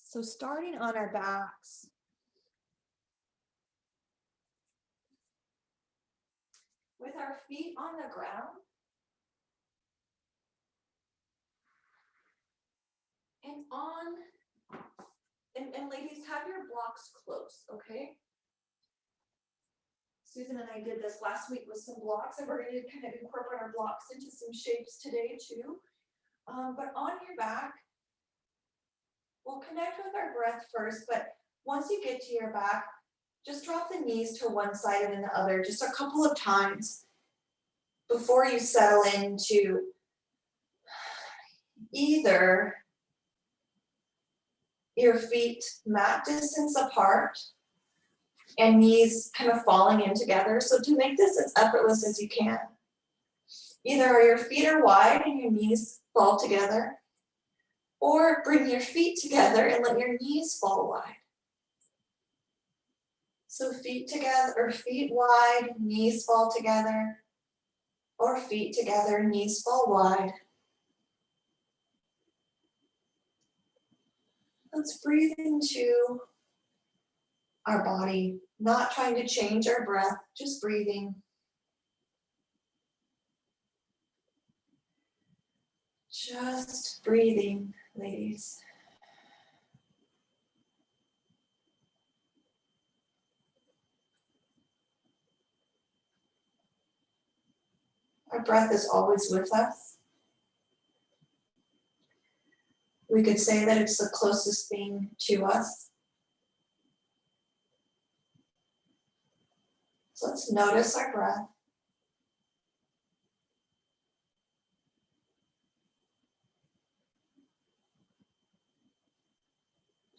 So starting on our backs, with our feet on the ground, and ladies, have your blocks close, okay? Susan and I did this last week with some blocks, and we're going to kind of incorporate our blocks into some shapes today too. But on your back, we'll connect with our breath first, but once you get to your back, just drop the knees to one side and then the other, just a couple of times before you settle into either your feet mat distance apart and knees kind of falling in together. So to make this as effortless as you can, either your feet are wide and your knees fall together, or bring your feet together and let your knees fall wide. So feet together, or feet wide, knees fall together, or feet together, knees fall wide. Let's breathe into our body, not trying to change our breath, just breathing. Just breathing, ladies. Our breath is always with us. We could say that it's the closest thing to us. So let's notice our breath.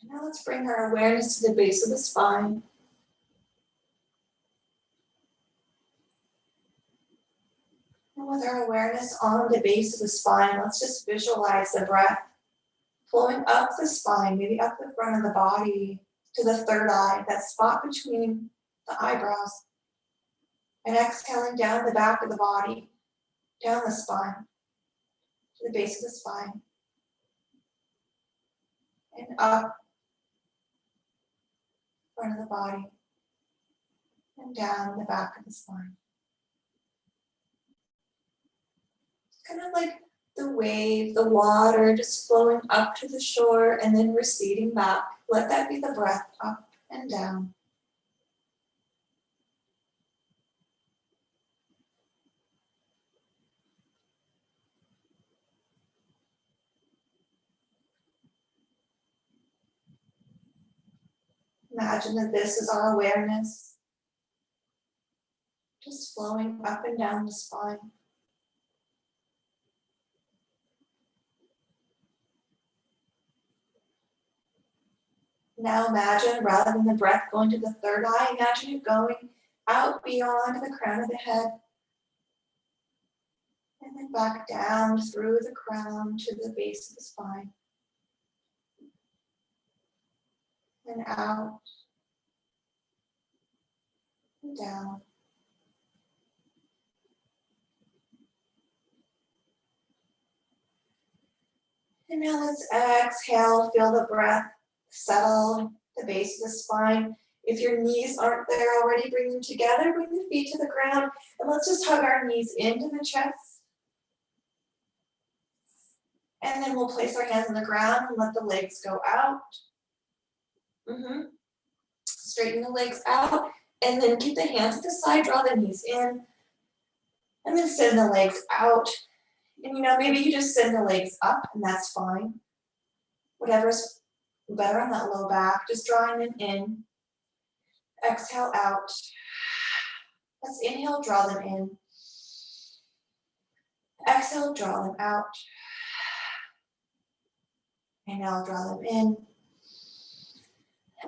And now let's bring our awareness to the base of the spine. And with our awareness on the base of the spine, let's just visualize the breath flowing up the spine, maybe up the front of the body to the third eye, that spot between the eyebrows. And exhaling down the back of the body, down the spine, to the base of the spine. And up, front of the body, and down the back of the spine. Kind of like the wave, the water just flowing up to the shore and then receding back. Let that be the breath up and down. Imagine that this is our awareness, just flowing up and down the spine. Now imagine, rather than the breath going to the third eye, imagine it going out beyond the crown of the head. And then back down through the crown to the base of the spine. And out. And down. And now let's exhale, feel the breath settle the base of the spine. If your knees aren't there already, bring them together, bring the feet to the ground, and let's just hug our knees into the chest. And then we'll place our hands on the ground and let the legs go out. Straighten the legs out, and then keep the hands at the side, draw the knees in, and then send the legs out. And maybe you just send the legs up, and that's fine. Whatever's better on that low back, just drawing them in. Exhale out. Let's inhale, draw them in. Exhale, draw them out. Inhale, draw them in.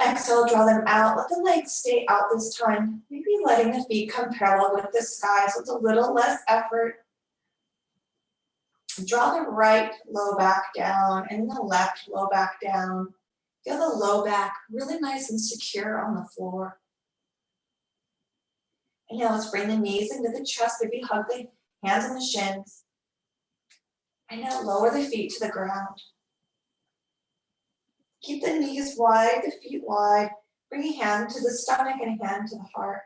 Exhale, draw them out. Let the legs stay out this time. Maybe letting the feet come parallel with the sky, so it's a little less effort. Draw the right low back down and the left low back down. Feel the low back really nice and secure on the floor. And now let's bring the knees into the chest. Maybe hug the hands on the shins. And now lower the feet to the ground. Keep the knees wide, the feet wide. Bring a hand to the stomach and a hand to the heart.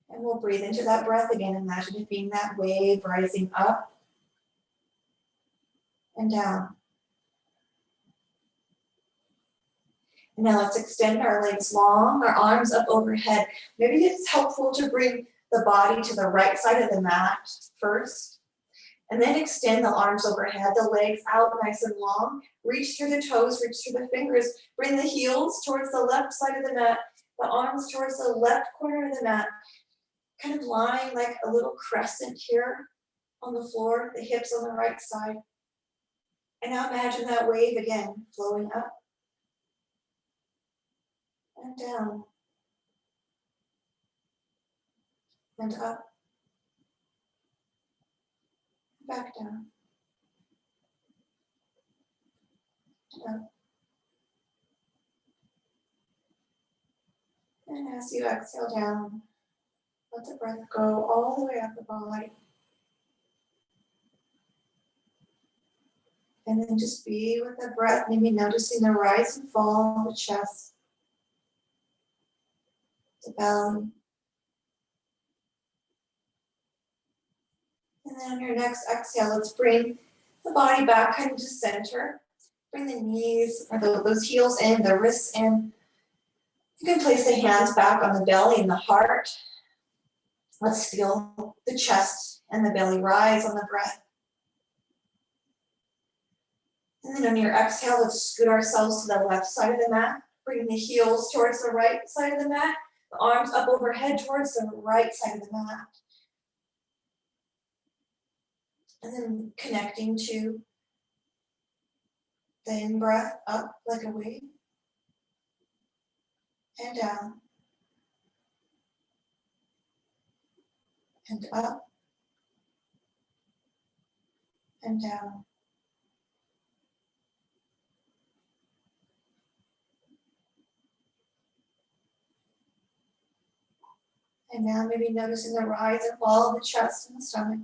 And we'll breathe into that breath again. Imagine it being that wave rising up and down. And now let's extend our legs long, our arms up overhead. Maybe it's helpful to bring the body to the right side of the mat first. And then extend the arms overhead, the legs out nice and long. Reach through the toes, reach through the fingers. Bring the heels towards the left side of the mat, the arms towards the left corner of the mat. Kind of lying like a little crescent here on the floor, the hips on the right side. And now imagine that wave again, flowing up and down and up, back down, and up. And as you exhale down, let the breath go all the way up the body. And then just be with the breath, maybe noticing the rise and fall of the chest, the belly. And then on your next exhale, let's bring the body back kind of to center. Bring the knees or those heels in, the wrists in. You can place the hands back on the belly and the heart. Let's feel the chest and the belly rise on the breath. And then on your exhale, let's scoot ourselves to the left side of the mat. Bring the heels towards the right side of the mat. The arms up overhead towards the right side of the mat. And then connecting to the in-breath up like a wave. And down. And up. And down. And now maybe noticing the rise and fall of the chest and the stomach.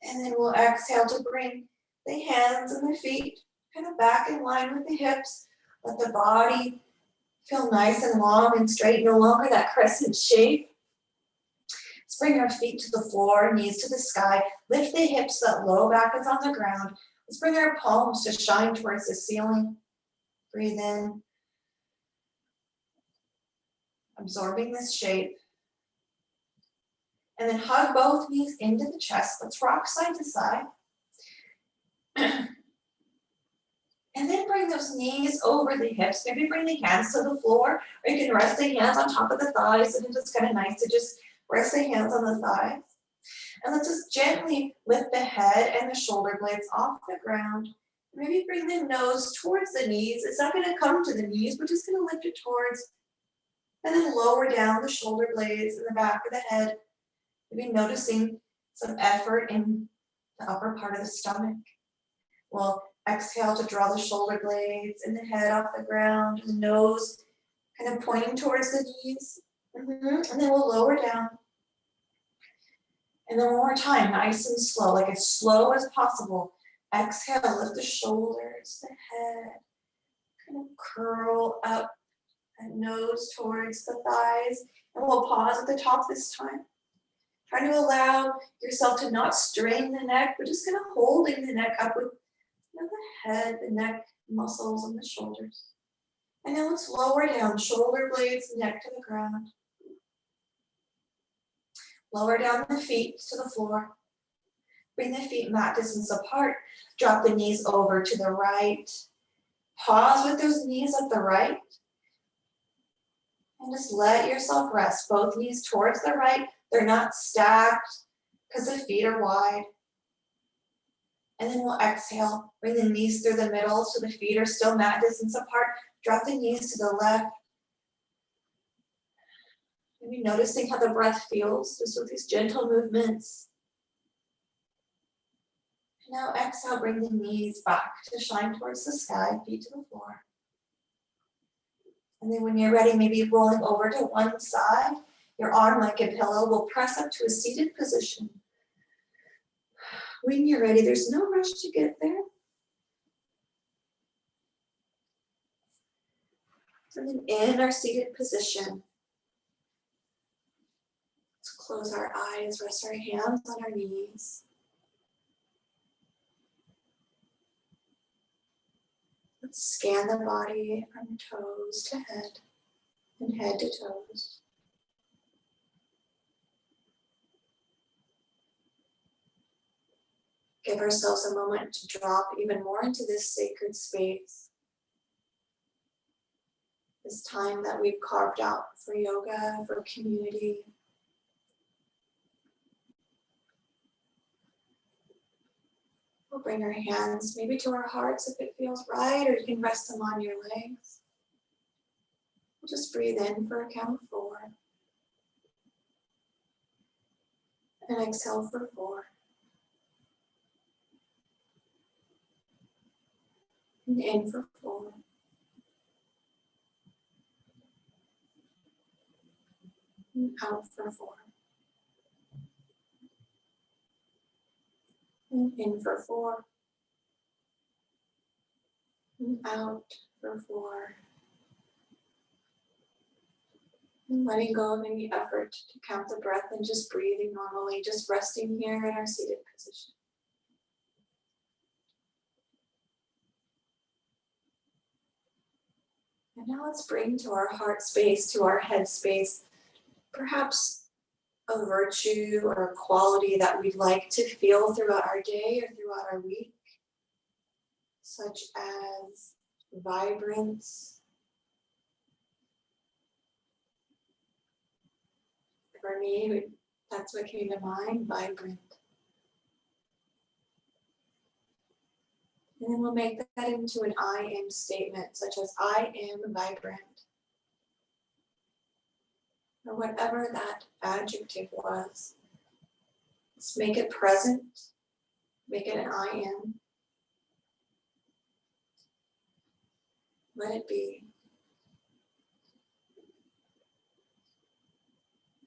And then we'll exhale to bring the hands and the feet kind of back in line with the hips. Let the body feel nice and long and straight, no longer that crescent shape. Let's bring our feet to the floor, knees to the sky. Lift the hips, that low back is on the ground. Let's bring our palms to shine towards the ceiling. Breathe in, absorbing this shape. And then hug both knees into the chest. Let's rock side to side. And then bring those knees over the hips. Maybe bring the hands to the floor, or you can rest the hands on top of the thighs. And it's kind of nice to just rest the hands on the thighs. And let's just gently lift the head and the shoulder blades off the ground. Maybe bring the nose towards the knees. It's not going to come to the knees, but just going to lift it towards. And then lower down the shoulder blades in the back of the head. Maybe noticing some effort in the upper part of the stomach. We'll exhale to draw the shoulder blades and the head off the ground, and the nose kind of pointing towards the knees. And then we'll lower down. And then one more time, nice and slow, like as slow as possible. Exhale, lift the shoulders, the head, kind of curl up, and nose towards the thighs. And we'll pause at the top this time. Try to allow yourself to not strain the neck, but just kind of holding the neck up with the head, the neck, muscles, and the shoulders. And now let's lower down, shoulder blades, neck to the ground. Lower down the feet to the floor. Bring the feet mat distance apart. Drop the knees over to the right. Pause with those knees at the right. And just let yourself rest. Both knees towards the right. They're not stacked because the feet are wide. And then we'll exhale. Bring the knees through the middle so the feet are still mat distance apart. Drop the knees to the left. Maybe noticing how the breath feels just with these gentle movements. Now exhale, bring the knees back to shine towards the sky, feet to the floor. And then when you're ready, maybe rolling over to one side. Your arm like a pillow will press up to a seated position. When you're ready, there's no rush to get there. And then in our seated position, let's close our eyes, rest our hands on our knees. Let's scan the body from toes to head and head to toes. Give ourselves a moment to drop even more into this sacred space. This time that we've carved out for yoga, for community. We'll bring our hands maybe to our hearts if it feels right, or you can rest them on your legs. We'll just breathe in for a count of 4. And exhale for 4. And in for 4. And out for 4. And in for 4. And out for 4. And letting go of any effort to count the breath and just breathing normally, just resting here in our seated position. And now let's bring to our heart space, to our head space, perhaps a virtue or a quality that we'd like to feel throughout our day or throughout our week, such as vibrance. For me, that's what came to mind, vibrant. And then we'll make that into an I am statement, such as I am vibrant. Or whatever that adjective was. Let's make it present, make it an I am. Let it be.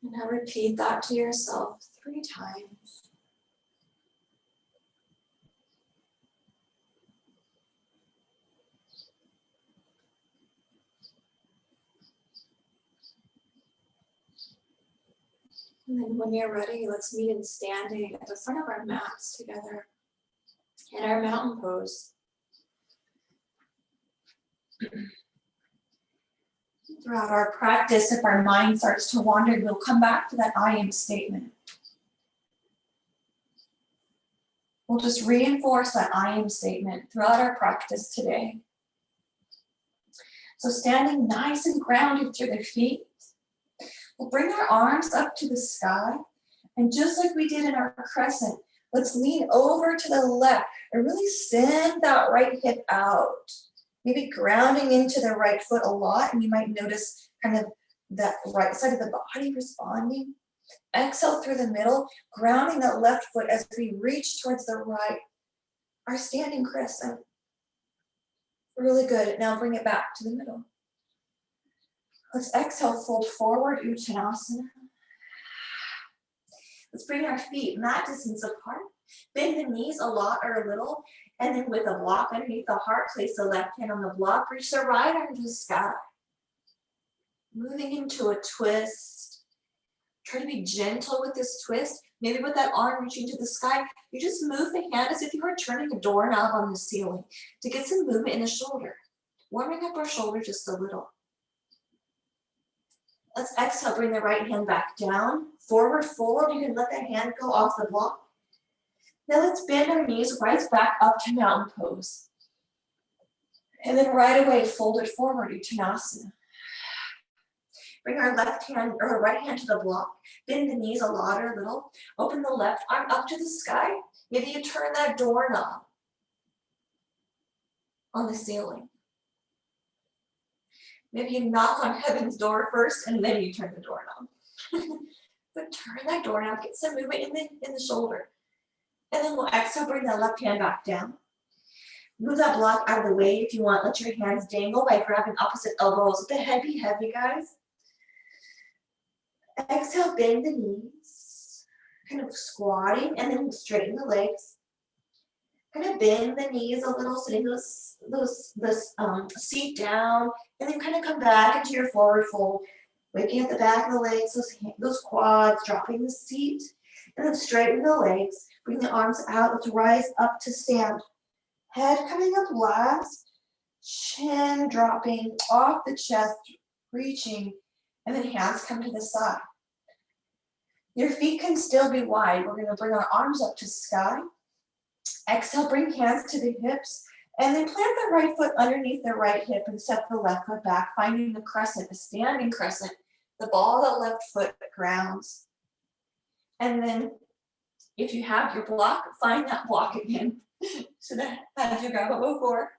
And now repeat that to yourself 3 times. And then when you're ready, let's meet in standing at the front of our mats together in our mountain pose. Throughout our practice, if our mind starts to wander, we'll come back to that I am statement. We'll just reinforce that I am statement throughout our practice today. So standing nice and grounded through the feet, we'll bring our arms up to the sky, and just like we did in our crescent, let's lean over to the left and really send that right hip out. Maybe grounding into the right foot a lot, and you might notice kind of that right side of the body responding. Exhale through the middle, grounding that left foot as we reach towards the right. Our standing crescent. Really good. Now bring it back to the middle. Let's exhale, fold forward, Uttanasana. Let's bring our feet mat distance apart. Bend the knees a lot or a little. And then with a block underneath the heart, place the left hand on the block. Reach the right arm to the sky. Moving into a twist. Try to be gentle with this twist. Maybe with that arm reaching to the sky, you just move the hand as if you were turning a doorknob on the ceiling to get some movement in the shoulder. Warming up our shoulder just a little. Let's exhale, bring the right hand back down. Forward fold, you can let that hand go off the block. Now let's bend our knees, rise back up to mountain pose. And then right away, fold it forward, Uttanasana. Bring our left hand or our right hand to the block. Bend the knees a lot or a little. Open the left arm up to the sky. Maybe you turn that doorknob on the ceiling. Maybe you knock on heaven's door first and then you turn the doorknob. But turn that doorknob, get some movement in the shoulder. And then we'll exhale, bring the left hand back down. Move that block out of the way if you want. Let your hands dangle by grabbing opposite elbows. Let the head be heavy, guys. Exhale, bend the knees, kind of squatting, and then straighten the legs. Kind of bend the knees a little, sitting this seat down, and then kind of come back into your forward fold, waking at the back of the legs, those quads, dropping the seat, and then straighten the legs, bring the arms out, let's rise up to stand. Head coming up last, chin dropping off the chest, reaching, and then hands come to the side. Your feet can still be wide. We're gonna bring our arms up to sky. Exhale, bring hands to the hips, and then plant the right foot underneath the right hip and step the left foot back, finding the crescent, a standing crescent. The ball of the left foot grounds. And then if you have your block, find that block again. Should have had you grab it before.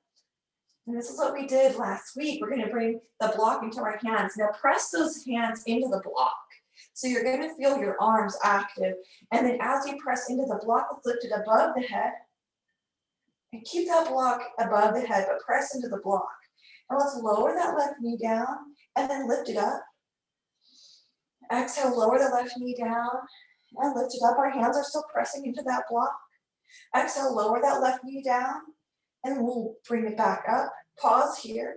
And this is what we did last week. We're gonna bring the block into our hands. Now press those hands into the block. So you're gonna feel your arms active. And then as you press into the block, let's lift it above the head. And keep that block above the head, but press into the block. And let's lower that left knee down and then lift it up. Exhale, lower the left knee down and lift it up. Our hands are still pressing into that block. Exhale, lower that left knee down and we'll bring it back up. Pause here.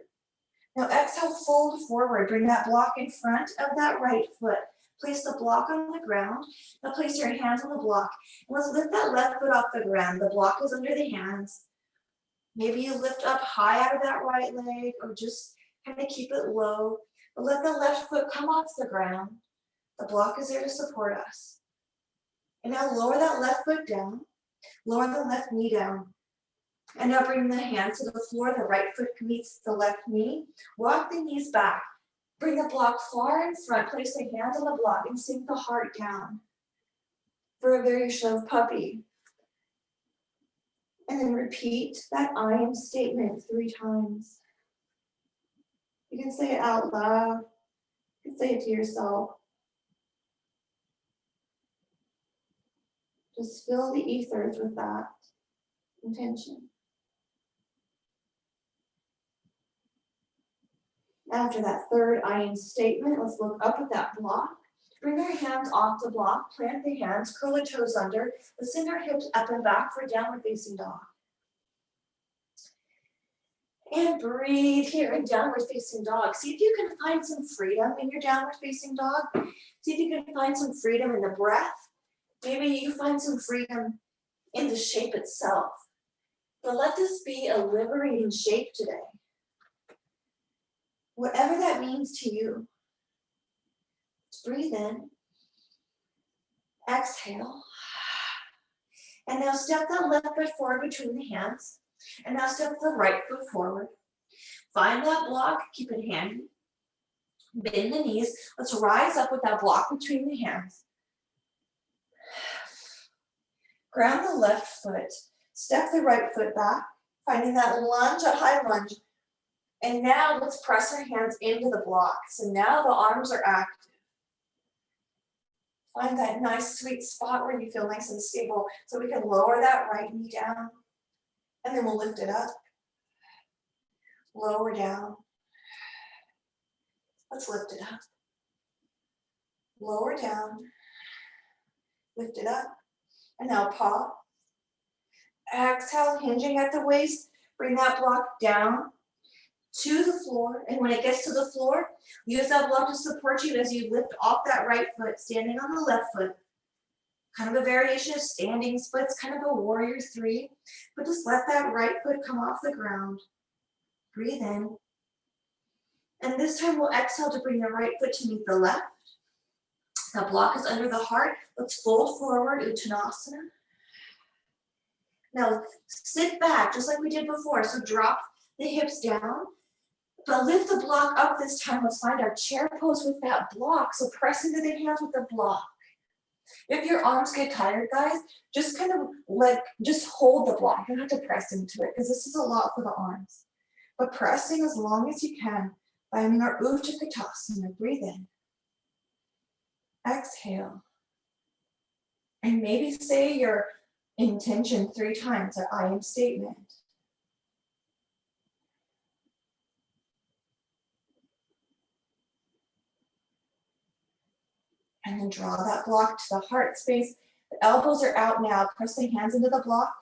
Now exhale, fold forward. Bring that block in front of that right foot. Place the block on the ground. Now place your hands on the block. And let's lift that left foot off the ground. The block is under the hands. Maybe you lift up high out of that right leg or just kind of keep it low. But let the left foot come off the ground. The block is there to support us. And now lower that left foot down. Lower the left knee down. And now bring the hands to the floor. The right foot meets the left knee. Walk the knees back. Bring the block far in front. Place the hands on the block and sink the heart down for a variation of puppy. And then repeat that I am statement 3 times. You can say it out loud. You can say it to yourself. Just fill the ethers with that intention. After that third I am statement, let's look up at that block. Bring our hands off the block, plant the hands, curl the toes under, let's send our hips up and back for downward facing dog. And breathe here in downward facing dog. See if you can find some freedom in your downward facing dog. See if you can find some freedom in the breath. Maybe you find some freedom in the shape itself. But let this be a liberating shape today. Whatever that means to you. Just breathe in. Exhale. And now step the left foot forward between the hands. And now step the right foot forward. Find that block, keep it handy. Bend the knees. Let's rise up with that block between the hands. Ground the left foot. Step the right foot back, finding that lunge, a high lunge. And now let's press our hands into the block. So now the arms are active. Find that nice sweet spot where you feel nice and stable. So we can lower that right knee down. And then we'll lift it up. Lower down. Let's lift it up. Lower down. Lift it up. And now pause. Exhale, hinging at the waist. Bring that block down to the floor. And when it gets to the floor, use that block to support you as you lift off that right foot, standing on the left foot. Kind of a variation of standing splits, kind of a warrior 3. But just let that right foot come off the ground. Breathe in. And this time we'll exhale to bring the right foot to meet the left. The block is under the heart. Let's fold forward, Uttanasana. Now sit back, just like we did before. So drop the hips down, but lift the block up this time. Let's find our chair pose with that block. So press into the hands with the block. If your arms get tired, guys, just kind of just hold the block. You don't have to press into it because this is a lot for the arms. But pressing as long as you can, finding our Uttanasana. Breathe in. Exhale. And maybe say your intention 3 times, or I am statement. And then draw that block to the heart space. The elbows are out now. Press the hands into the block.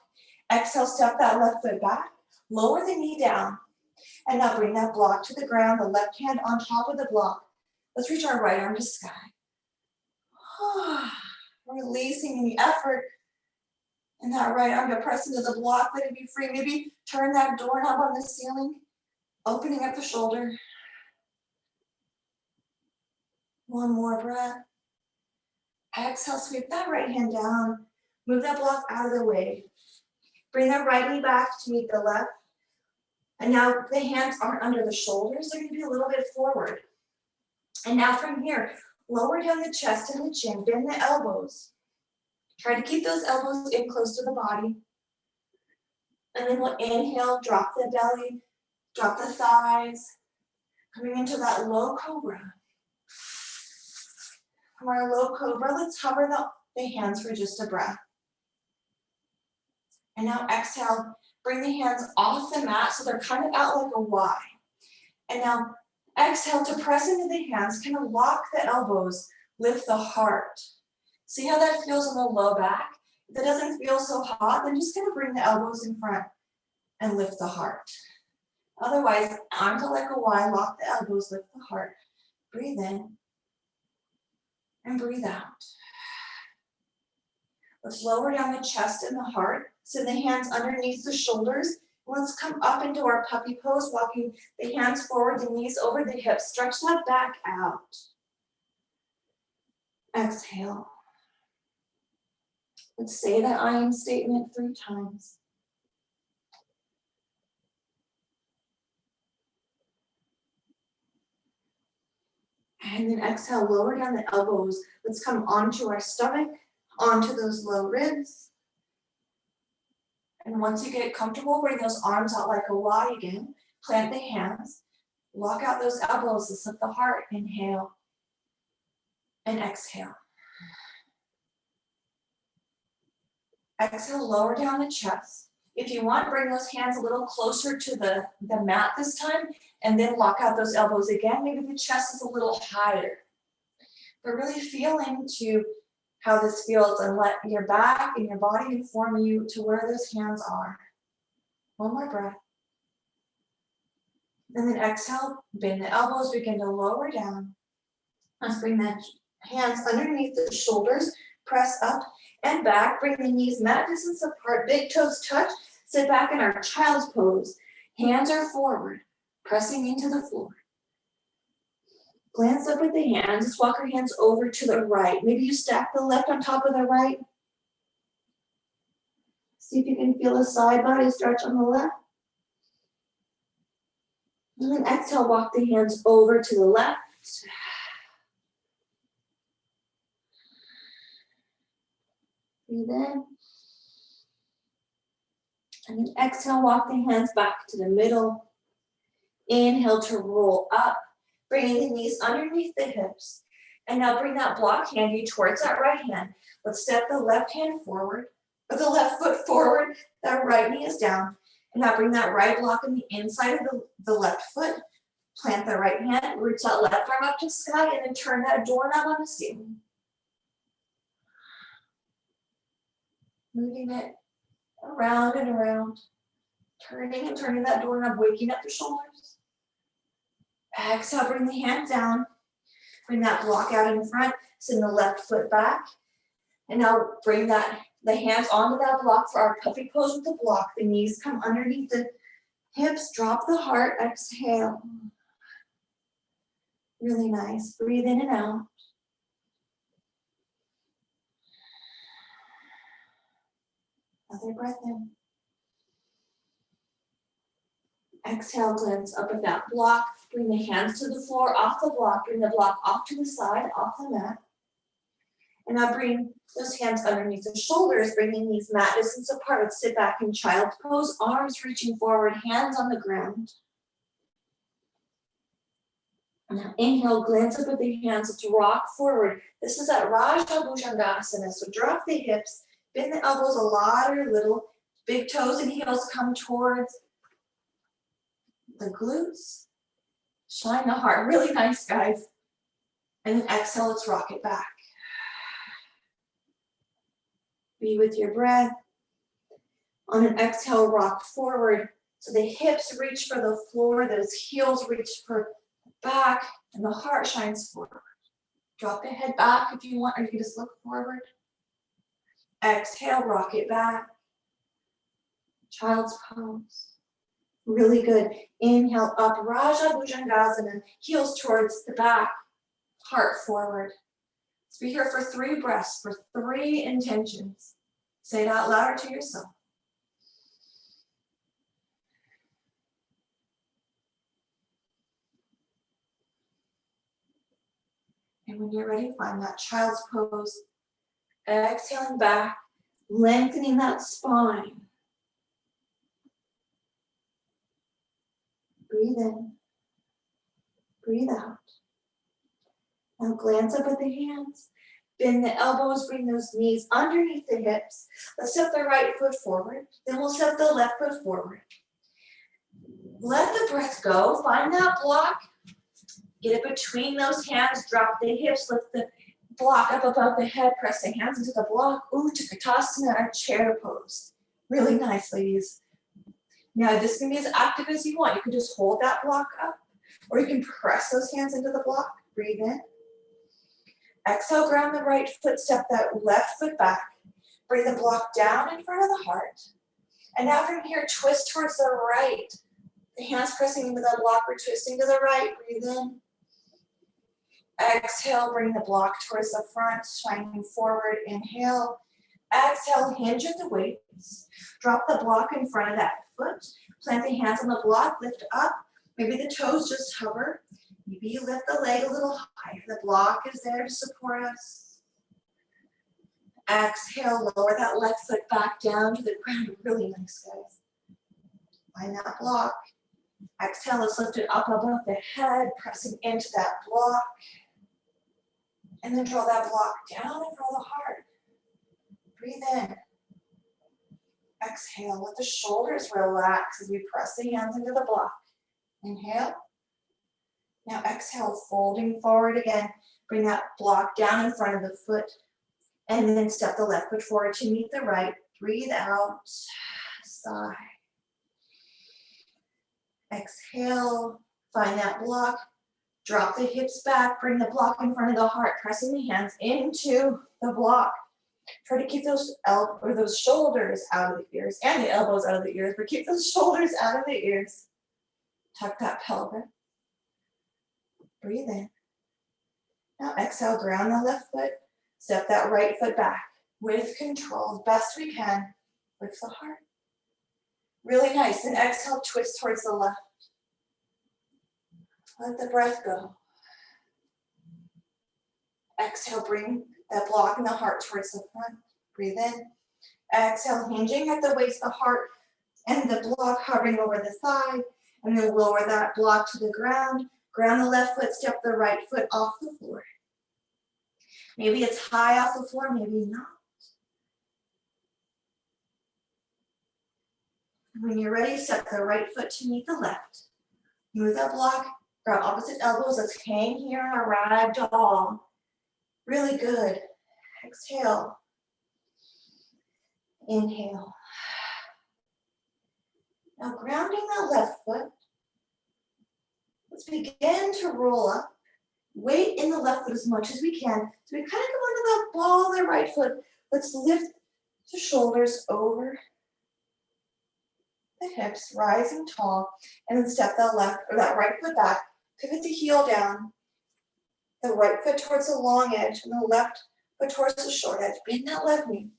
Exhale, step that left foot back. Lower the knee down. And now bring that block to the ground, the left hand on top of the block. Let's reach our right arm to sky. Releasing any effort in that right arm to press into the block. Let it be free. Maybe turn that doorknob on the ceiling, opening up the shoulder. One more breath. Exhale, sweep that right hand down. Move that block out of the way. Bring that right knee back to meet the left. And now the hands aren't under the shoulders. They're going to be a little bit forward. And now from here, lower down the chest and the chin. Bend the elbows. Try to keep those elbows in close to the body. And then we'll inhale, drop the belly, drop the thighs. Coming into that low cobra. From our low cobra, let's hover the hands for just a breath. And now exhale, bring the hands off the mat so they're kind of out like a Y. And now exhale to press into the hands, kind of lock the elbows, lift the heart. See how that feels in the low back? If it doesn't feel so hot, then just kind of bring the elbows in front and lift the heart. Otherwise, arms out like a Y, lock the elbows, lift the heart. Breathe in and breathe out. Let's lower down the chest and the heart. Send the hands underneath the shoulders. Let's come up into our puppy pose, walking the hands forward, the knees over the hips. Stretch that back out. Exhale. Let's say that I am statement 3 times. And then exhale, lower down the elbows. Let's come onto our stomach, onto those low ribs. And once you get comfortable, bring those arms out like a Y again. Plant the hands. Lock out those elbows to lift the heart. Inhale and exhale. Exhale, lower down the chest. If you want, bring those hands a little closer to the mat this time, and then lock out those elbows again. Maybe the chest is a little higher. But really feel into how this feels and let your back and your body inform you to where those hands are. One more breath. And then exhale, bend the elbows, begin to lower down. Let's bring the hands underneath the shoulders, press up and back, bring the knees mat distance apart, big toes touch, sit back in our child's pose. Hands are forward, pressing into the floor. Glance up with the hands, let's walk our hands over to the right. Maybe you stack the left on top of the right. See if you can feel a side body stretch on the left. And then exhale, walk the hands over to the left. Breathe in. And then exhale, walk the hands back to the middle. Inhale to roll up, bringing the knees underneath the hips. And now bring that block handy towards that right hand. Let's step the left hand forward, or the left foot forward. That right knee is down. And now bring that right block on the inside of the left foot. Plant the right hand, reach that left arm up to sky, and then turn that doorknob on the ceiling. Moving it around and around. Turning and turning that doorknob, waking up the shoulders. Exhale, bring the hand down. Bring that block out in front. Send the left foot back. And now bring the hands onto that block for our puppy pose with the block. The knees come underneath the hips. Drop the heart. Exhale. Really nice. Breathe in and out. Another breath in. Exhale, glance up at that block. Bring the hands to the floor, off the block. Bring the block off to the side, off the mat. And now bring those hands underneath the shoulders, bringing these mat distance apart. Let's sit back in child's pose, arms reaching forward, hands on the ground. Now inhale, glance up at the hands. Let's rock forward. This is that Raja Bhujangasana. So drop the hips, bend the elbows a lot or little. Big toes and heels come towards the glutes. Shine the heart. Really nice, guys. And then exhale, let's rock it back. Be with your breath. On an exhale, rock forward. So the hips reach for the floor, those heels reach for back, and the heart shines forward. Drop the head back if you want, or you can just look forward. Exhale, rock it back. Child's pose. Really good. Inhale up, Raja Bhujangasana, heels towards the back, heart forward. Let's be here for 3 breaths, for 3 intentions. Say it out loud to yourself. And when you're ready, find that child's pose. Exhaling back, lengthening that spine. Breathe in, breathe out. Now glance up at the hands. Bend the elbows, bring those knees underneath the hips. Let's step the right foot forward. Then we'll step the left foot forward. Let the breath go. Find that block. Get it between those hands. Drop the hips. Lift the block up above the head. Press the hands into the block. Utkatasana, our chair pose. Really nice, ladies. Now this can be as active as you want. You can just hold that block up, or you can press those hands into the block. Breathe in. Exhale, ground the right foot, step that left foot back. Bring the block down in front of the heart. And now from here, twist towards the right. The hands pressing into the block, we're twisting to the right. Breathe in. Exhale, bring the block towards the front, shining forward. Inhale. Exhale, hinge at the weights. Drop the block in front of that foot. Plant the hands on the block, lift up. Maybe the toes just hover. Maybe you lift the leg a little higher. The block is there to support us. Exhale, lower that left foot back down to the ground. Really nice, guys. Find that block. Exhale, let's lift it up above the head, pressing into that block. And then draw that block down in front of the heart. Breathe in. Exhale, let the shoulders relax as we press the hands into the block. Inhale. Now exhale, folding forward again. Bring that block down in front of the foot. And then step the left foot forward to meet the right. Breathe out. Sigh. Exhale. Find that block. Drop the hips back. Bring the block in front of the heart. Pressing the hands into the block. Try to keep those shoulders out of the ears and the elbows out of the ears, but keep those shoulders out of the ears. Tuck that pelvis. Breathe in. Now exhale, ground the left foot. Step that right foot back with control, best we can, with the heart. Really nice. And exhale, twist towards the left. Let the breath go. Exhale, bring that block in the heart towards the front. Breathe in. Exhale, hinging at the waist, the heart, and the block hovering over the thigh. And then lower that block to the ground. Ground the left foot, step the right foot off the floor. Maybe it's high off the floor, maybe not. When you're ready, step the right foot to meet the left. Move that block, grab opposite elbows. Let's hang here in a ragdoll. Really good. Exhale. Inhale. Now grounding that left foot. Let's begin to roll up. Weight in the left foot as much as we can. So we kind of go into that ball of the right foot. Let's lift the shoulders over the hips, rising tall, and then step that right foot back. Pivot the heel down. The right foot towards the long edge and the left foot towards the short edge. Bend that left knee.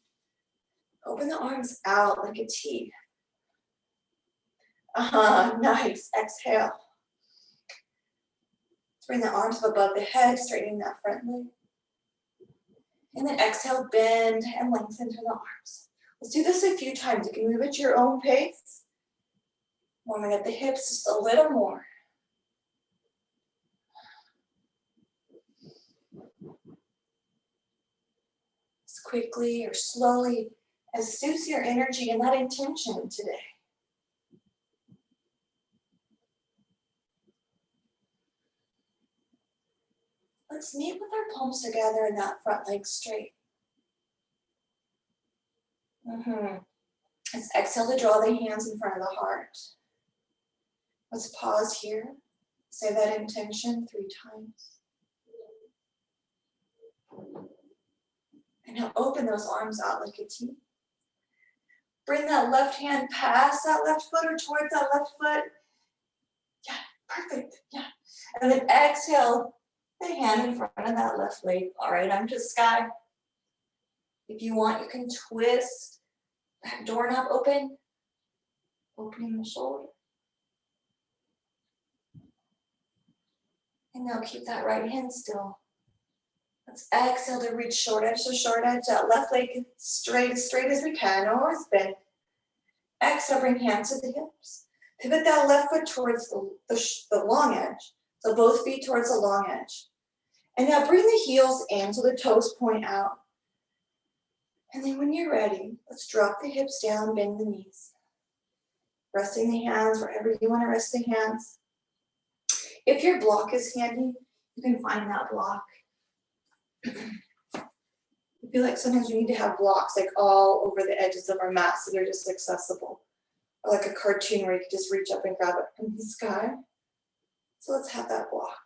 Open the arms out like a T. Nice. Exhale. Bring the arms up above the head, straightening that front leg. And then exhale, bend and lengthen through the arms. Let's do this a few times. You can move at your own pace. Warming up the hips just a little more. As quickly or slowly as suits your energy and that intention today. Let's meet with our palms together and that front leg straight. Let's exhale to draw the hands in front of the heart. Let's pause here. Say that intention 3 times. And now open those arms out like a T. Bring that left hand past that left foot or towards that left foot. Yeah, perfect. Yeah. And then exhale the hand in front of that left leg. All right, I'm just sky. If you want, you can twist that doorknob open, opening the shoulder. And now keep that right hand still. Let's exhale to reach short edge to short edge. That left leg straight as we can, always bend. Exhale, bring hands to the hips. Pivot that left foot towards the long edge. So both feet towards the long edge. And now bring the heels in so the toes point out. And then when you're ready, let's drop the hips down, bend the knees. Resting the hands wherever you want to rest the hands. If your block is handy, you can find that block. I feel like sometimes we need to have blocks like all over the edges of our mat so they're just accessible. Or like a cartoon where you can just reach up and grab it from the sky. So let's have that block.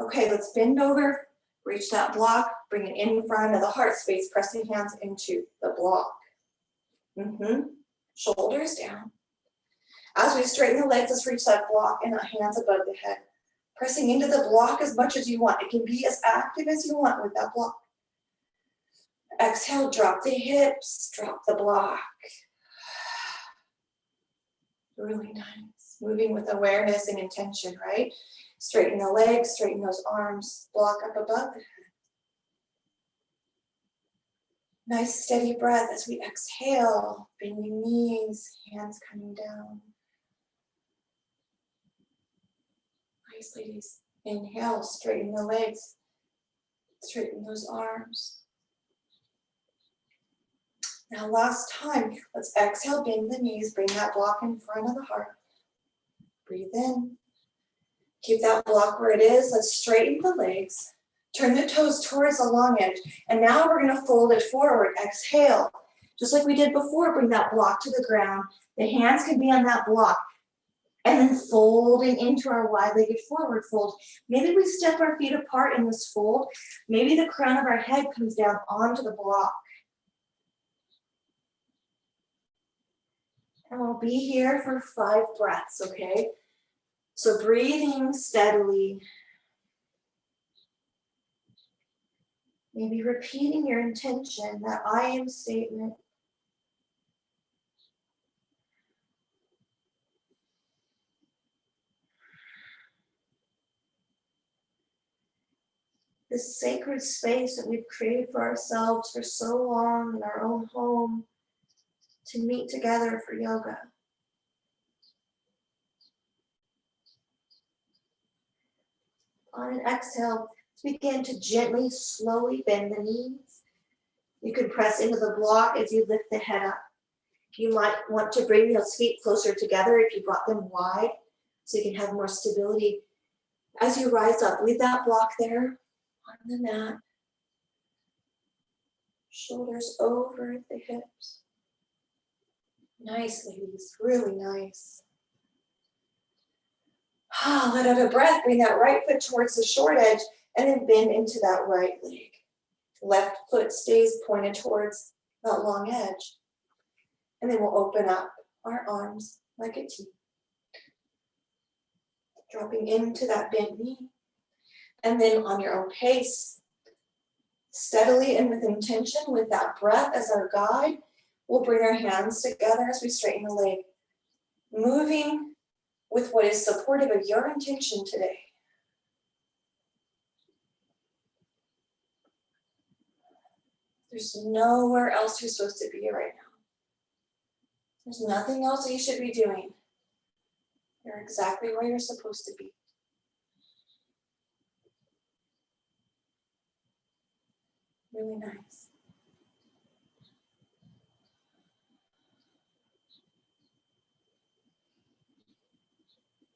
Okay, let's bend over, reach that block, bring it in front of the heart space, pressing hands into the block. Shoulders down. As we straighten the legs, let's reach that block and the hands above the head. Pressing into the block as much as you want. It can be as active as you want with that block. Exhale, drop the hips, drop the block. Really nice. Moving with awareness and intention, right? Straighten the legs, straighten those arms, block up above the head. Nice steady breath as we exhale, bending knees, hands coming down. Nice, ladies. Inhale, straighten the legs, straighten those arms. Now last time, let's exhale, bend the knees, bring that block in front of the heart. Breathe in. Keep that block where it is. Let's straighten the legs. Turn the toes towards the long edge. And now we're going to fold it forward. Exhale. Just like we did before, bring that block to the ground. The hands can be on that block. And then folding into our wide-legged forward fold. Maybe we step our feet apart in this fold. Maybe the crown of our head comes down onto the block. And we'll be here for 5 breaths, okay? So breathing steadily. Maybe repeating your intention, that I am statement. This sacred space that we've created for ourselves for so long in our own home to meet together for yoga. On an exhale, begin to gently, slowly bend the knees. You can press into the block as you lift the head up. You might want to bring those feet closer together if you brought them wide, so you can have more stability. As you rise up, leave that block there on the mat. Shoulders over the hips. Nice, ladies, really nice. Let out a breath, bring that right foot towards the short edge and then bend into that right leg. Left foot stays pointed towards that long edge. And then we'll open up our arms like a T. Dropping into that bent knee. And then on your own pace, steadily and with intention, with that breath as our guide, we'll bring our hands together as we straighten the leg. Moving with what is supportive of your intention today. There's nowhere else you're supposed to be right now. There's nothing else that you should be doing. You're exactly where you're supposed to be. Really nice.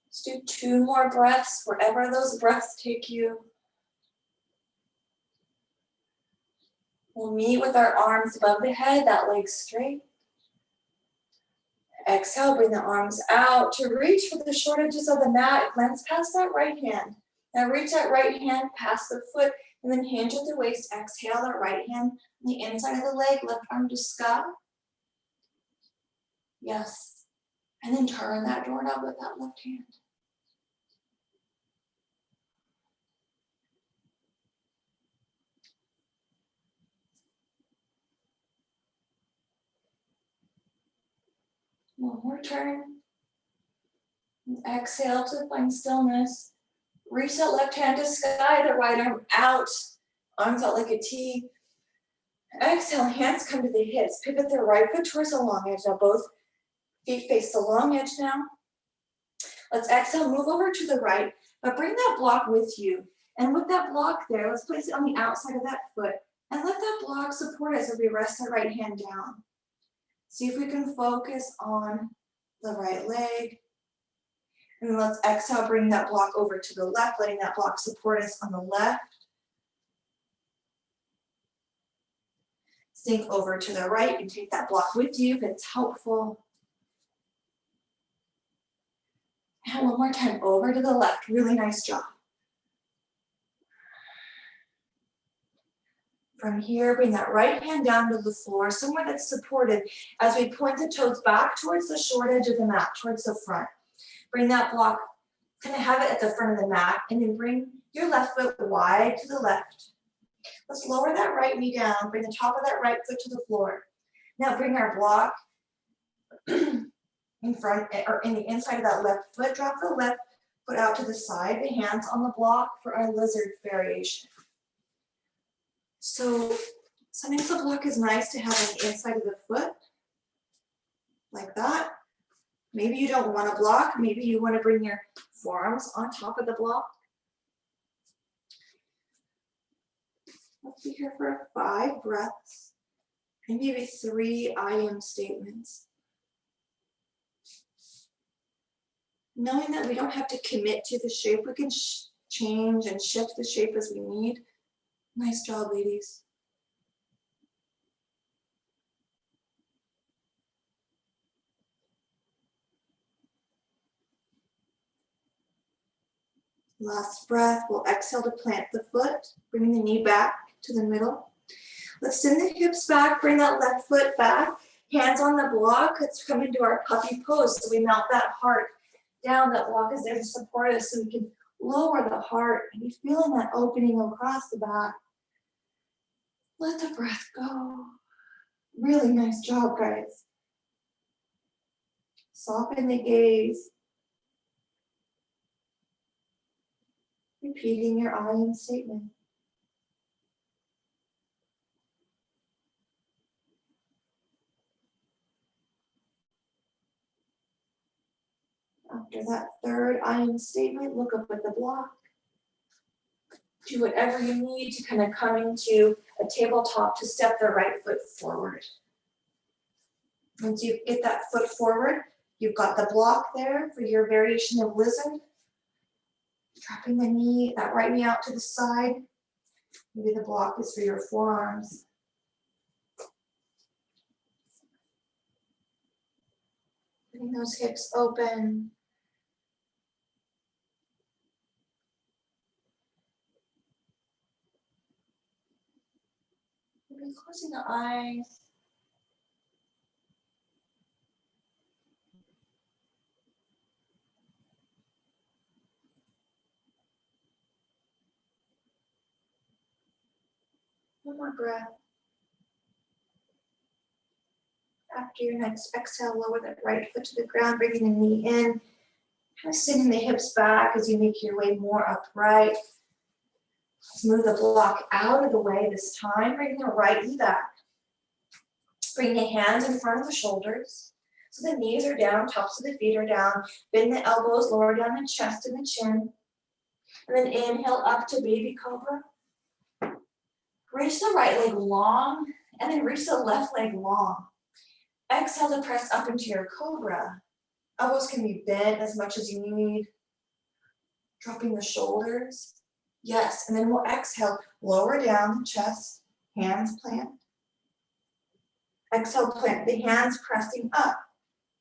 Let's do 2 more breaths, wherever those breaths take you. We'll meet with our arms above the head, that leg straight. Exhale, bring the arms out to reach for the short edges of the mat. Glance past that right hand. Now reach that right hand past the foot and then hinge at the waist. Exhale, that right hand on the inside of the leg, left arm to sky. Yes. And then turn that doorknob with that left hand. One more turn. And exhale to find stillness. Reach that left hand to sky, the right arm out. Arms out like a T. Exhale, hands come to the hips. Pivot the right foot towards the long edge. Now both feet face the long edge now. Let's exhale, move over to the right, but bring that block with you. And with that block there, let's place it on the outside of that foot and let that block support us as we rest that right hand down. See if we can focus on the right leg. And then let's exhale, bring that block over to the left, letting that block support us on the left. Sink over to the right and take that block with you if it's helpful. And one more time, over to the left. Really nice job. From here, bring that right hand down to the floor, somewhere that's supported as we point the toes back towards the short edge of the mat, towards the front. Bring that block, kind of have it at the front of the mat, and then bring your left foot wide to the left. Let's lower that right knee down, bring the top of that right foot to the floor. Now bring our block in front, or in the inside of that left foot, drop the left foot out to the side, the hands on the block for our lizard variation. So sometimes the block is nice to have on the inside of the foot, like that. Maybe you don't want to block, maybe you want to bring your forearms on top of the block. Let's be here for 5 breaths and maybe 3 I am statements. Knowing that we don't have to commit to the shape, we can change and shift the shape as we need. Nice job, ladies. Last breath, we'll exhale to plant the foot, bringing the knee back to the middle. Let's send the hips back, bring that left foot back, hands on the block. Let's come into our puppy pose so we melt that heart down. That block is there to support us so we can lower the heart and be feeling that opening across the back. Let the breath go. Really nice job, guys. Soften the gaze. Repeating your I am statement. After that third I am statement, look up at the block. Do whatever you need to kind of come into a tabletop to step the right foot forward. Once you get that foot forward, you've got the block there for your variation of lizard. Dropping the knee, that right knee out to the side. Maybe the block is for your forearms. Putting those hips open. Maybe closing the eyes. One more breath. After your next exhale, lower that right foot to the ground, bringing the knee in. Kind of sending the hips back as you make your way more upright. Let's move the block out of the way this time. Bring the right knee back. Bring the hands in front of the shoulders. So the knees are down, tops of the feet are down. Bend the elbows, lower down the chest and the chin. And then inhale up to baby cobra. Reach the right leg long, and then reach the left leg long. Exhale to press up into your cobra. Elbows can be bent as much as you need. Dropping the shoulders. Yes, and then we'll exhale, lower down the chest, Hands plant. Exhale, plant the hands pressing up.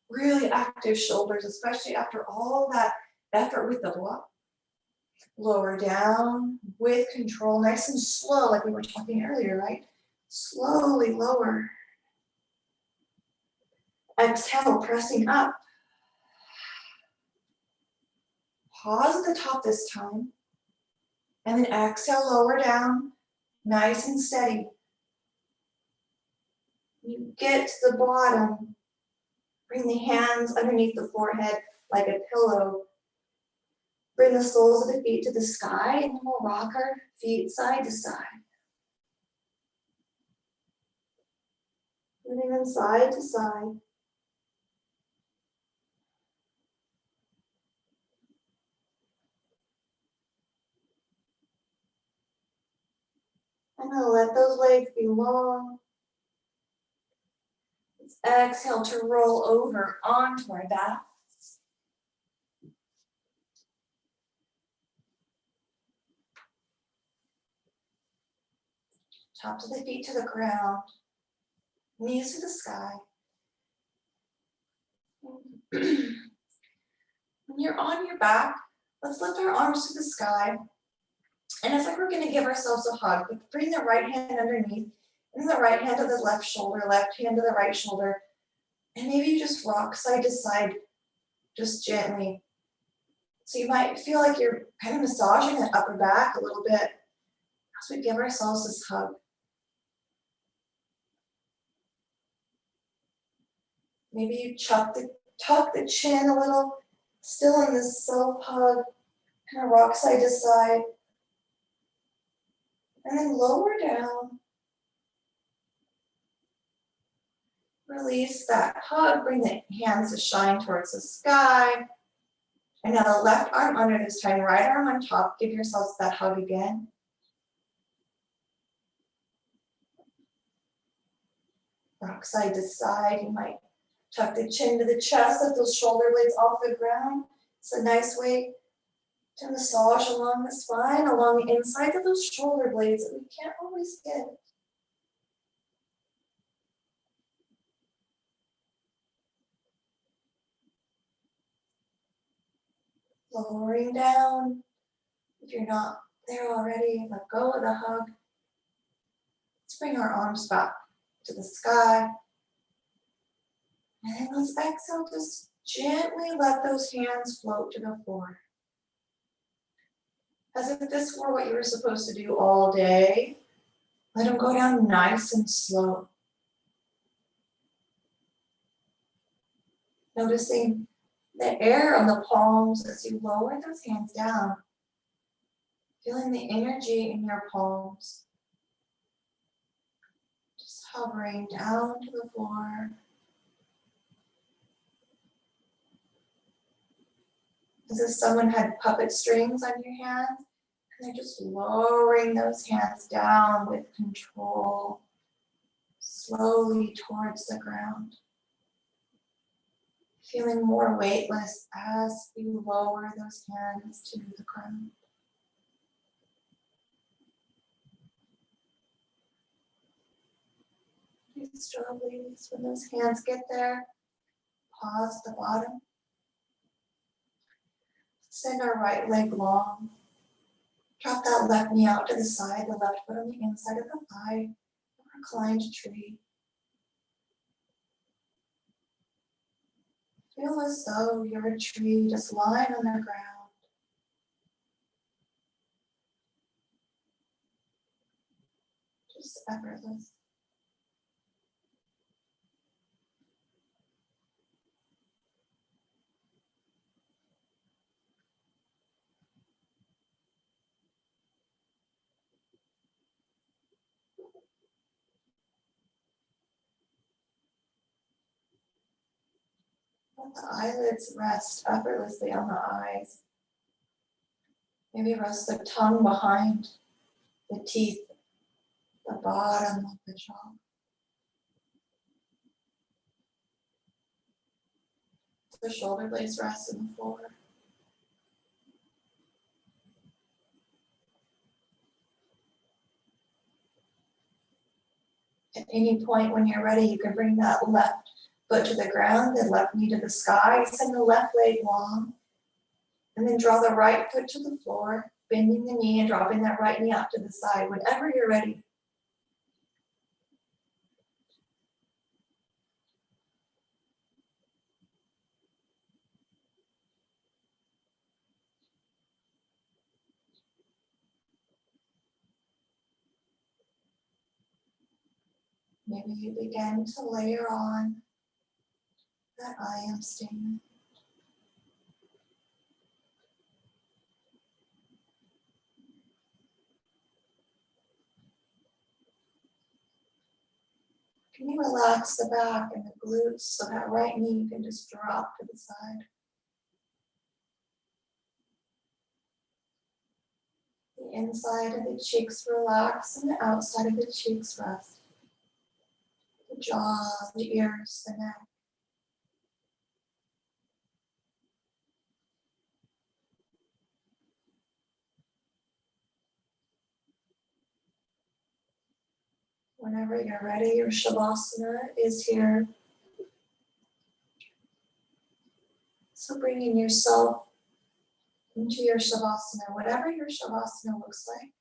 Really active shoulders, especially after all that effort with the block. Lower down with control, nice and slow, like we were talking earlier, right? Slowly lower. Exhale, pressing up. Pause at the top this time. And then exhale, lower down, nice and steady. You get to the bottom. Bring the hands underneath the forehead like a pillow. Bring the soles of the feet to the sky, and then we'll rock our feet side to side. Moving them side to side. I'm going to let those legs be long. Let's exhale to roll over onto our back. Tops of the feet to the ground. Knees to the sky. When you're on your back, let's lift our arms to the sky. And it's like we're going to give ourselves a hug. Bring the right hand underneath, and the right hand to the left shoulder, left hand to the right shoulder. And maybe you just rock side to side, just gently. So you might feel like you're kind of massaging that upper back a little bit as we give ourselves this hug. Maybe you tuck the chin a little, still in this self hug, kind of rock side to side. And then lower down. Release that hug, bring the hands to shine towards the sky. And now the left arm under this time, right arm on top. Give yourselves that hug again. Rock side to side. You might tuck the chin to the chest, let those shoulder blades off the ground. It's a nice way to massage along the spine, along the inside of those shoulder blades that we can't always get. Lowering down. If you're not there already, let go of the hug. Let's bring our arms back to the sky. And then let's exhale, just gently let those hands float to the floor. As if this were what you were supposed to do all day. Let them go down nice and slow. Noticing the air on the palms as you lower those hands down. Feeling the energy in your palms. Just hovering down to the floor. As if someone had puppet strings on your hands, and they're just lowering those hands down with control, slowly towards the ground. Feeling more weightless as you lower those hands to the ground. Slowly, when those hands get there, pause at the bottom. Send our right leg long. Drop that left knee out to the side, the left foot on the inside of the thigh, reclined tree. Feel as though you're a tree just lying on the ground. Just effortless. Let the eyelids rest effortlessly on the eyes. Maybe rest the tongue behind the teeth, the bottom of the jaw. The shoulder blades rest in the floor. Any point when you're ready, you can bring that left foot to the ground, the left knee to the sky, send the left leg long, and then draw the right foot to the floor, bending the knee and dropping that right knee out to the side whenever you're ready. Maybe you begin to layer on that I am statement. Can you relax the back and the glutes so that right knee can just drop to the side? The inside of the cheeks relax and the outside of the cheeks rest. The jaw, the ears, the neck. Whenever you're ready, your Shavasana is here. So bringing yourself into your Shavasana, whatever your Shavasana looks like.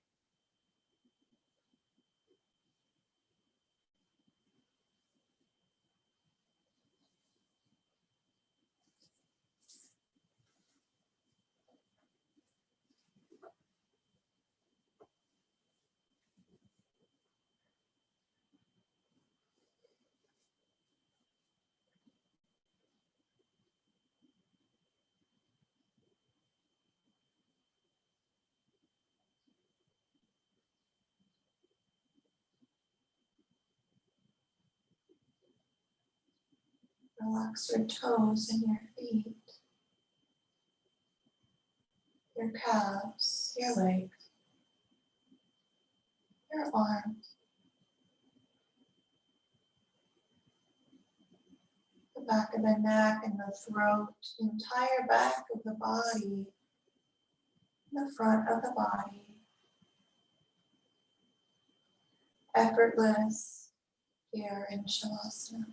Relax your toes and your feet, your calves, your legs, your arms, the back of the neck and the throat, the entire back of the body, the front of the body. Effortless here in Shavasana.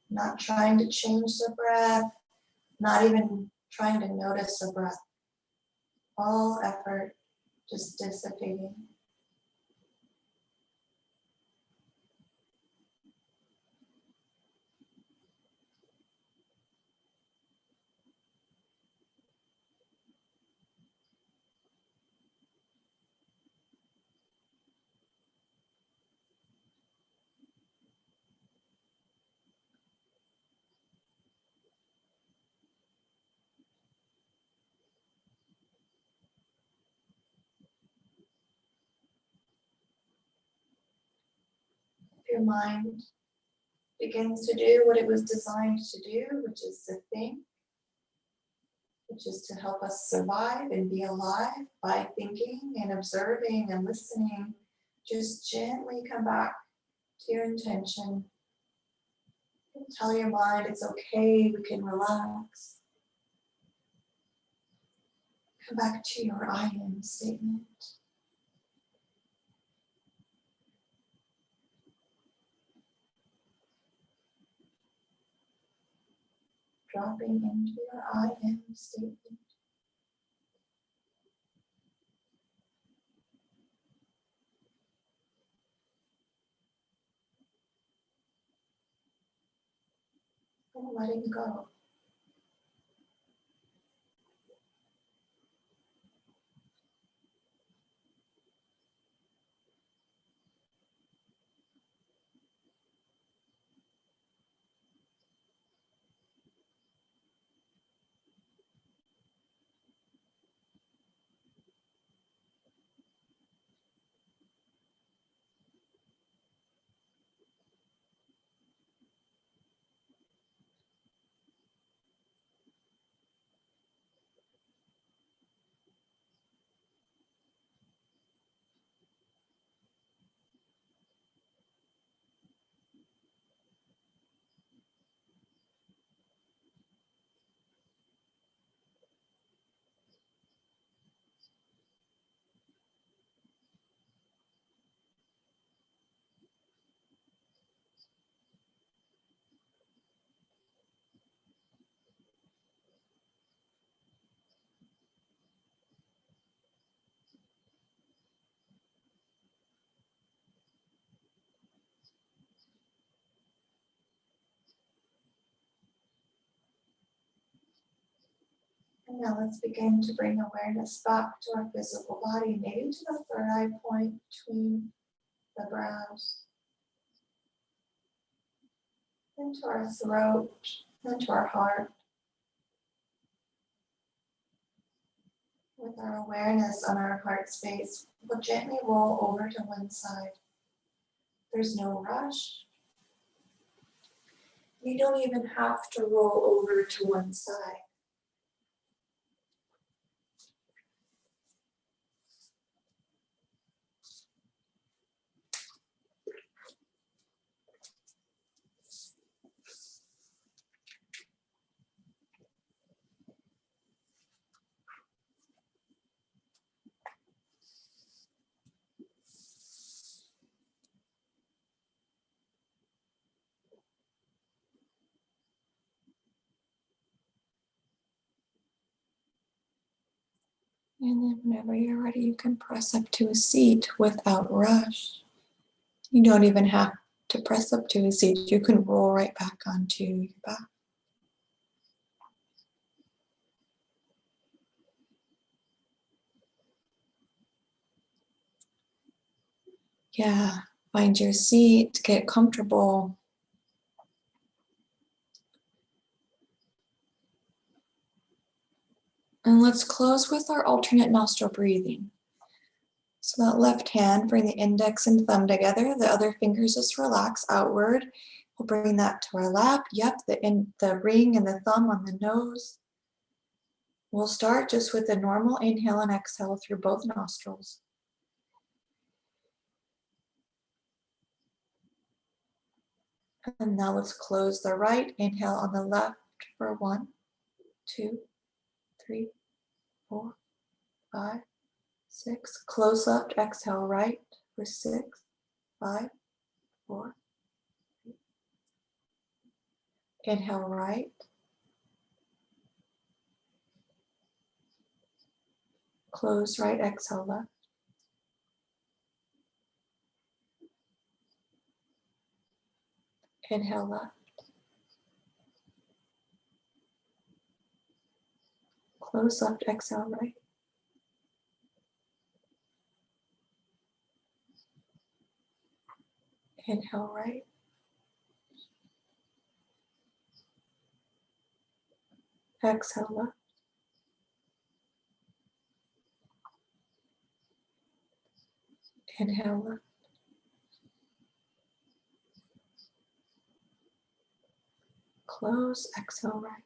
Not trying to change the breath, not even trying to notice the breath. All effort just dissipating. Your mind begins to do what it was designed to do, which is to think, which is to help us survive and be alive by thinking and observing and listening. Just gently come back to your intention. Tell your mind it's okay, we can relax. Come back to your I am statement. Dropping into your I am statement. And letting go. And now let's begin to bring awareness back to our physical body, maybe to the third eye point between the brows, into our throat, into our heart. With our awareness on our heart space, we'll gently roll over to one side. There's no rush. You don't even have to roll over to one side. And then whenever you're ready, you can press up to a seat without rush. You don't even have to press up to a seat. You can roll right back onto your back. Yeah, find your seat, get comfortable. And let's close with our alternate nostril breathing. So that left hand, bring the index and thumb together. The other fingers just relax outward. We'll bring that to our lap. Yep, the ring and the thumb on the nose. We'll start just with a normal inhale and exhale through both nostrils. And now let's close the right. Inhale on the left for 1, 2, 3, 4, 5, 6. Close left, exhale right for 6, 5, 4. Inhale right. Close right, exhale left. Inhale left. Close left, exhale right. Inhale right. Exhale left. Inhale left. Close, exhale right.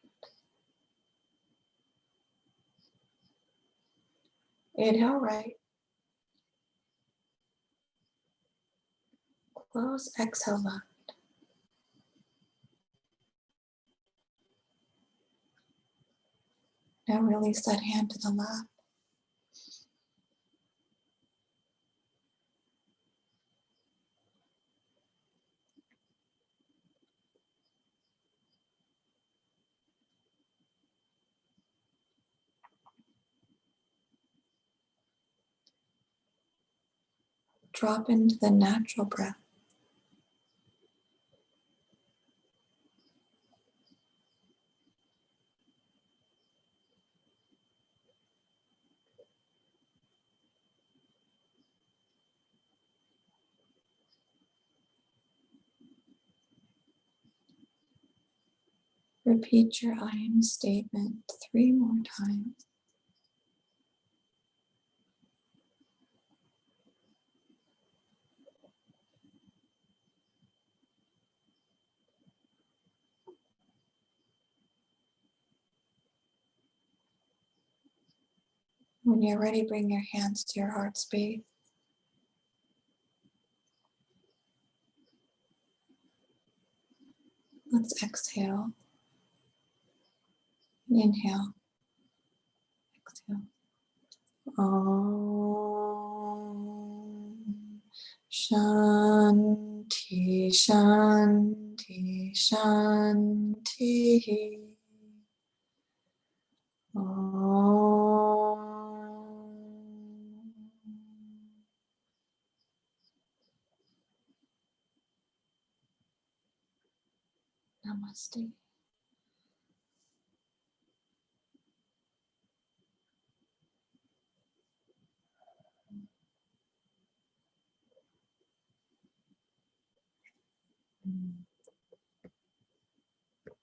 Inhale right. Close, exhale left. Now release that hand to the lap. Drop into the natural breath. Repeat your I am statement 3 more times. When you're ready, bring your hands to your heart space. Let's exhale. Inhale. Exhale. Om Shanti Shanti Shanti. Om. Namaste. Mm.